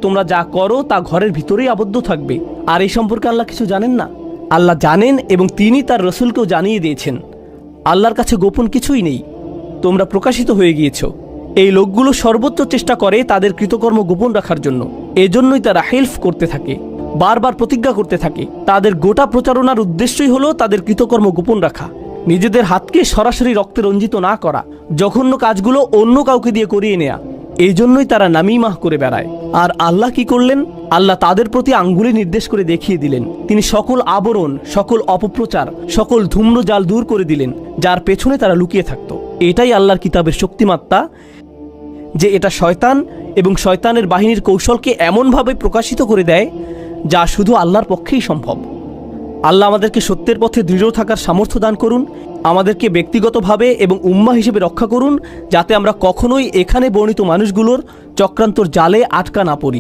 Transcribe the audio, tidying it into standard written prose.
তোমরা যা করো তা ঘরের ভিতরেই আবদ্ধ থাকবে। আর এই সম্পর্কে আল্লাহ কিছু জানেন না? আল্লাহ জানেন এবং তিনি তার রসুলকেও জানিয়ে দিয়েছেন আল্লাহর কাছে গোপন কিছুই নেই, তোমরা প্রকাশিত হয়ে গিয়েছ। এই লোকগুলো সর্বোচ্চ চেষ্টা করে তাদের কৃতকর্ম গোপন রাখার জন্য। এজন্যই তারা হেল্প করতে থাকে, বারবার প্রতিজ্ঞা করতে থাকে। তাদের গোটা প্রচারণার উদ্দেশ্যই হলো তাদের কৃতকর্ম গোপন রাখা, নিজেদের হাতকে সরাসরি রক্তে রঞ্জিত না করা, জঘন্য কাজগুলো অন্য কাউকে দিয়ে করিয়ে নেয়া। এই জন্যই তারা নামিমাহ করে বেড়ায়। আর আল্লাহ কি করলেন? আল্লাহ তাদের প্রতি আঙ্গুলে নির্দেশ করে দেখিয়ে দিলেন। তিনি সকল আবরণ, সকল অপপ্রচার, সকল ধূম্রজাল দূর করে দিলেন যার পেছনে তারা লুকিয়ে থাকত। এটাই আল্লাহর কিতাবের শক্তিমাত্রা, যে এটা শয়তান এবং শয়তানের বাহিনীর কৌশলকে এমনভাবে প্রকাশিত করে দেয় যা শুধু আল্লাহর পক্ষেই সম্ভব। আল্লাহ আমাদেরকে সত্যের পথে দৃঢ় থাকার সামর্থ্য দান করুন, আমাদেরকে ব্যক্তিগতভাবে এবং উম্মাহ হিসেবে রক্ষা করুন, যাতে আমরা কখনোই এখানে বর্ণিত মানুষগুলোর চক্রান্তর জালে আটকা না পড়ি।